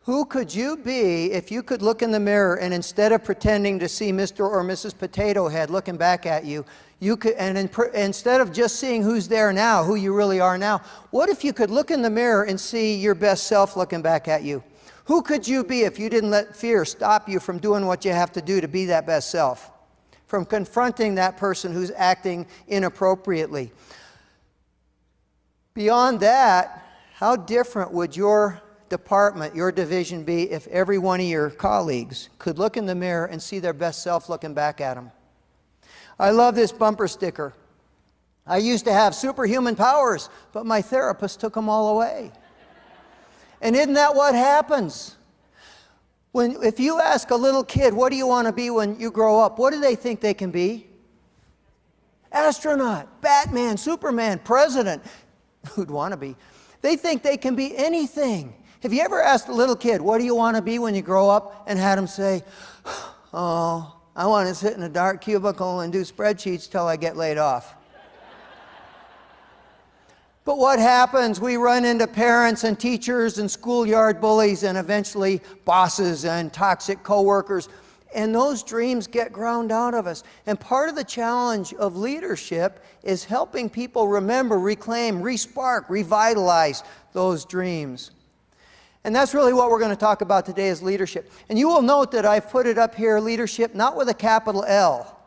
Who could you be if you could look in the mirror and instead of pretending to see Mr. or Mrs. Potato Head looking back at you, instead of just seeing who's there now, who you really are now, what if you could look in the mirror and see your best self looking back at you? Who could you be if you didn't let fear stop you from doing what you have to do to be that best self? From confronting that person who's acting inappropriately. Beyond that, how different would your department, your division be if every one of your colleagues could look in the mirror and see their best self looking back at them? I love this bumper sticker. I used to have superhuman powers, but my therapist took them all away. And isn't that what happens? If you ask a little kid, what do you want to be when you grow up? What do they think they can be? Astronaut, Batman, Superman, president. Who'd want to be? They think they can be anything. Have you ever asked a little kid, what do you want to be when you grow up? And had them say, oh, I want to sit in a dark cubicle and do spreadsheets till I get laid off. But what happens? We run into parents and teachers and schoolyard bullies and eventually bosses and toxic coworkers. And those dreams get ground out of us. And part of the challenge of leadership is helping people remember, reclaim, re-spark, revitalize those dreams. And that's really what we're going to talk about today is leadership. And you will note that I've put it up here, leadership, not with a capital L,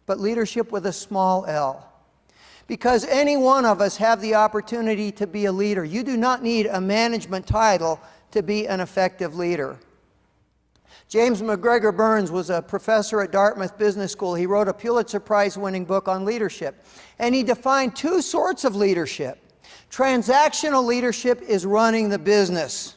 but leadership with a small l. Because any one of us have the opportunity to be a leader. You do not need a management title to be an effective leader. James McGregor Burns was a professor at Dartmouth Business School. He wrote a Pulitzer Prize-winning book on leadership. And he defined two sorts of leadership. Transactional leadership is running the business.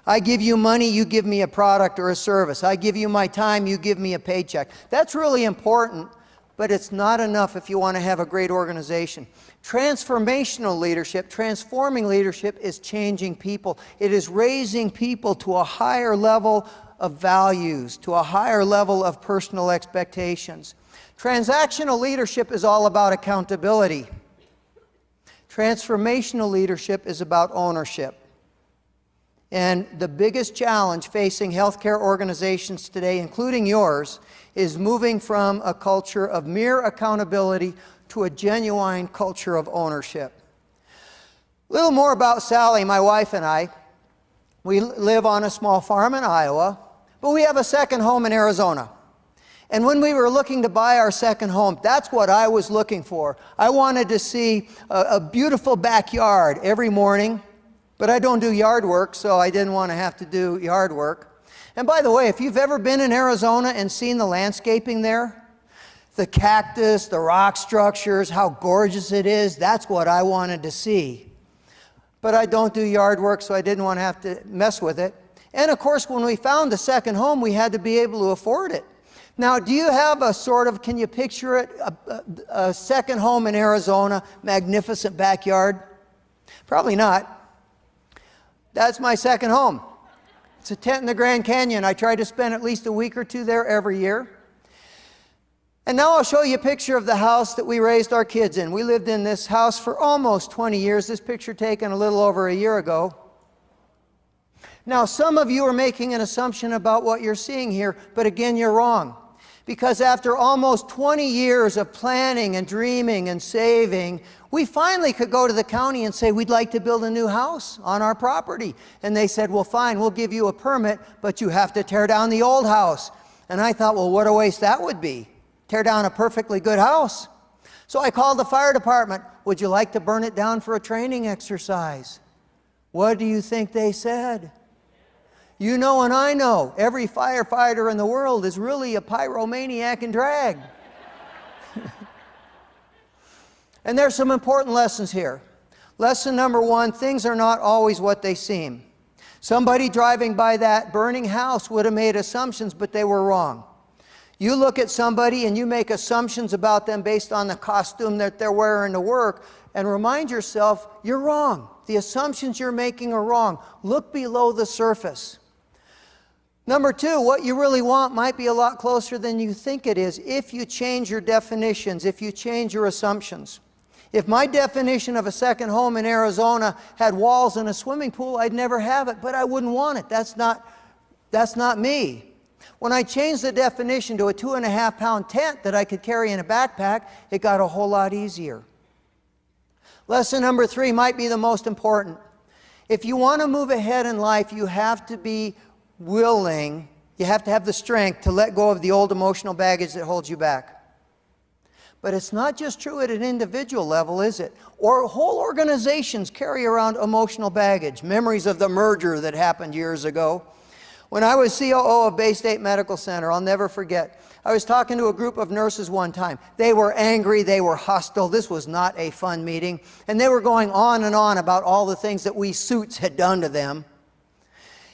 I give you money, you give me a product or a service. I give you my time, you give me a paycheck. That's really important, but it's not enough if you want to have a great organization. Transformational leadership, transforming leadership, is changing people. It is raising people to a higher level of values, to a higher level of personal expectations. Transactional leadership is all about accountability. Transformational leadership is about ownership. And the biggest challenge facing healthcare organizations today, including yours, is moving from a culture of mere accountability to a genuine culture of ownership. A little more about Sally, my wife and I. We live on a small farm in Iowa, but we have a second home in Arizona. And when we were looking to buy our second home, that's what I was looking for. I wanted to see a beautiful backyard every morning, but I don't do yard work, so I didn't want to have to do yard work. And by the way, if you've ever been in Arizona and seen the landscaping there, the cactus, the rock structures, how gorgeous it is, that's what I wanted to see. But I don't do yard work, so I didn't want to have to mess with it. And of course, when we found the second home, we had to be able to afford it. Now, do you have a sort of, can you picture it, a second home in Arizona, magnificent backyard? Probably not. That's my second home. It's a tent in the Grand Canyon. I try to spend at least a week or two there every year. And now I'll show you a picture of the house that we raised our kids in. We lived in this house for almost 20 years. This picture taken a little over a year ago. Now, some of you are making an assumption about what you're seeing here, but again, you're wrong. Because after almost 20 years of planning and dreaming and saving, we finally could go to the county and say, we'd like to build a new house on our property. And they said, well, fine, we'll give you a permit, but you have to tear down the old house. And I thought, well, what a waste that would be. Tear down a perfectly good house. So I called the fire department. Would you like to burn it down for a training exercise? What do you think they said? You know and I know, every firefighter in the world is really a pyromaniac in drag. And there's some important lessons here. Lesson number one, things are not always what they seem. Somebody driving by that burning house would have made assumptions, but they were wrong. You look at somebody and you make assumptions about them based on the costume that they're wearing to work, and remind yourself, you're wrong. The assumptions you're making are wrong. Look below the surface. Number two, what you really want might be a lot closer than you think it is if you change your definitions, if you change your assumptions. If my definition of a second home in Arizona had walls and a swimming pool, I'd never have it, but I wouldn't want it. That's not me. When I changed the definition to a 2.5-pound tent that I could carry in a backpack, it got a whole lot easier. Lesson number 3 might be the most important. If you want to move ahead in life, you have to be willing, you have to have the strength to let go of the old emotional baggage that holds you back. But it's not just true at an individual level, is it? Or whole organizations carry around emotional baggage, memories of the merger that happened years ago. When I was COO of Bay State Medical Center, I'll never forget, I was talking to a group of nurses one time. They were angry, they were hostile, this was not a fun meeting, and they were going on and on about all the things that we suits had done to them.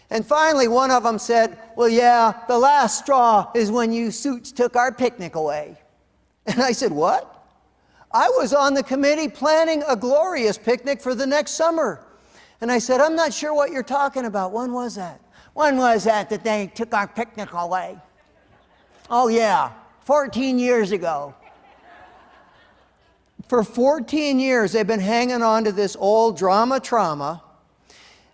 And finally, one of them said, well, yeah, the last straw is when you suits took our picnic away. And I said, what? I was on the committee planning a glorious picnic for the next summer. And I said, I'm not sure what you're talking about. When was that? When was that they took our picnic away? Oh yeah, 14 years ago. For 14 years, they've been hanging on to this old trauma.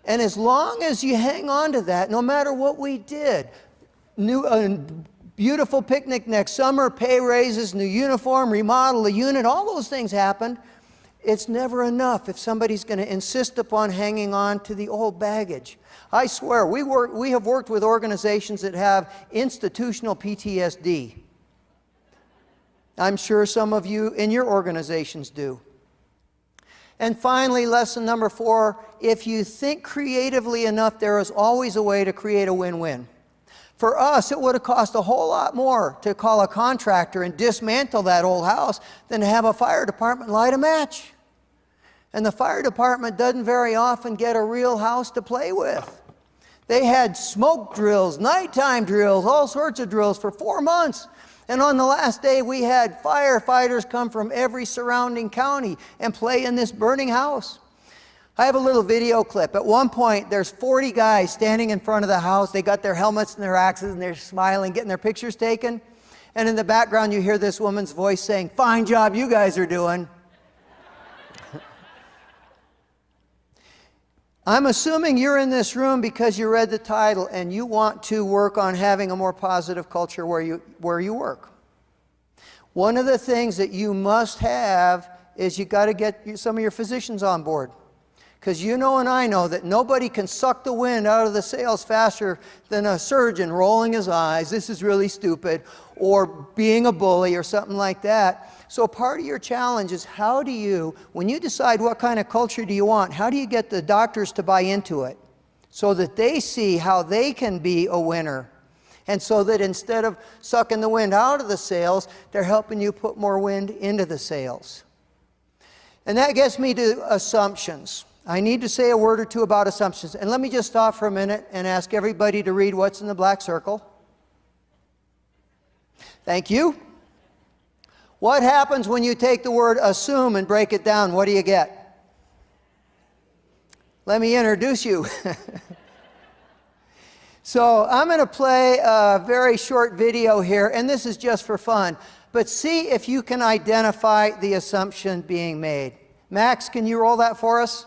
And as long as you hang on to that, no matter what we did, beautiful picnic next summer, pay raises, new uniform, remodel a unit, all those things happened. It's never enough if somebody's going to insist upon hanging on to the old baggage. I swear, we have worked with organizations that have institutional PTSD. I'm sure some of you in your organizations do. And finally, lesson number 4, if you think creatively enough, there is always a way to create a win-win. For us, it would have cost a whole lot more to call a contractor and dismantle that old house than to have a fire department light a match. And the fire department doesn't very often get a real house to play with. They had smoke drills, nighttime drills, all sorts of drills for 4 months. And on the last day, we had firefighters come from every surrounding county and play in this burning house. I have a little video clip. At one point, there's 40 guys standing in front of the house. They got their helmets and their axes, and they're smiling, getting their pictures taken. And in the background, you hear this woman's voice saying, "Fine job you guys are doing." I'm assuming you're in this room because you read the title and you want to work on having a more positive culture where you work. One of the things that you must have is you got to get some of your physicians on board. Because you know and I know that nobody can suck the wind out of the sails faster than a surgeon rolling his eyes, "This is really stupid," or being a bully or something like that. So part of your challenge is how do you, when you decide what kind of culture do you want, how do you get the doctors to buy into it so that they see how they can be a winner? And so that instead of sucking the wind out of the sails, they're helping you put more wind into the sails. And that gets me to assumptions. I need to say a word or two about assumptions. And let me just stop for a minute and ask everybody to read what's in the black circle. Thank you. What happens when you take the word assume and break it down? What do you get? Let me introduce you. So I'm going to play a very short video here, and this is just for fun. But see if you can identify the assumption being made. Max, can you roll that for us?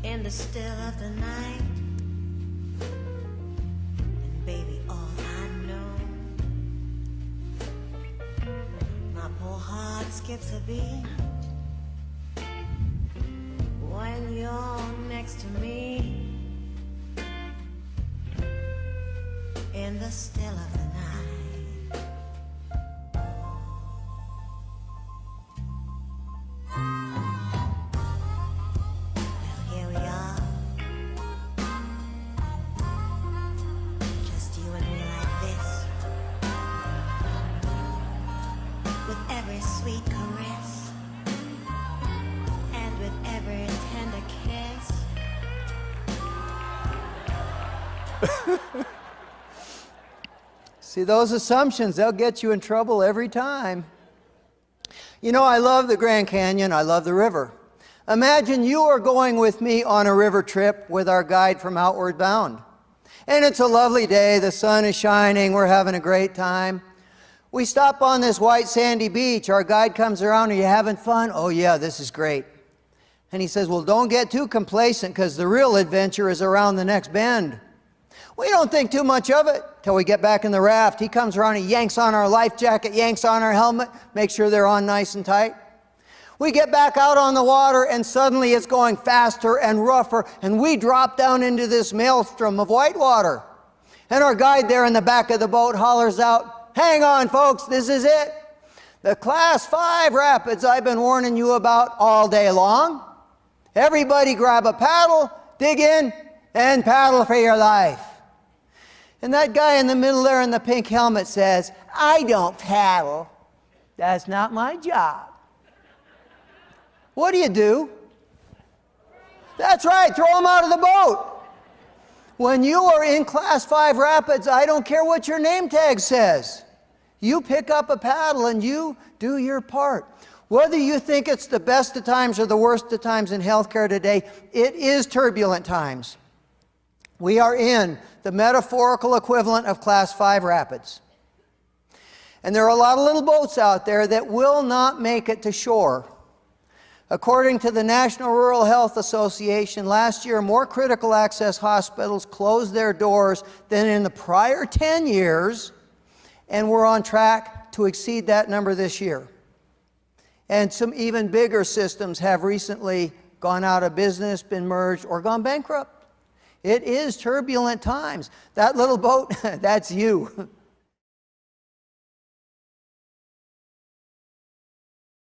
In the still of the night, and baby, all I know, my poor heart skips a beat when you're next to me. In the still of the night. Sweet caress, and with every tender kiss. See, those assumptions, they'll get you in trouble every time. You know, I love the Grand Canyon, I love the river. Imagine you are going with me on a river trip with our guide from Outward Bound. And it's a lovely day, the sun is shining, we're having a great time. We stop on this white sandy beach, our guide comes around, are you having fun? Oh yeah, this is great. And he says, well, don't get too complacent because the real adventure is around the next bend. We don't think too much of it till we get back in the raft. He comes around, he yanks on our life jacket, yanks on our helmet, make sure they're on nice and tight. We get back out on the water and suddenly it's going faster and rougher and we drop down into this maelstrom of white water. And our guide there in the back of the boat hollers out, hang on folks, this is it. The Class 5 rapids I've been warning you about all day long. Everybody grab a paddle, dig in, and paddle for your life. And that guy in the middle there in the pink helmet says, I don't paddle. That's not my job. What do? That's right, throw them out of the boat. When you are in Class 5 rapids, I don't care what your name tag says. You pick up a paddle and you do your part. Whether you think it's the best of times or the worst of times in healthcare today, it is turbulent times. We are in the metaphorical equivalent of Class 5 rapids. And there are a lot of little boats out there that will not make it to shore. According to the National Rural Health Association, last year more critical access hospitals closed their doors than in the prior 10 years, and we're on track to exceed that number this year. And some even bigger systems have recently gone out of business, been merged, or gone bankrupt. It is turbulent times. That little boat, that's you.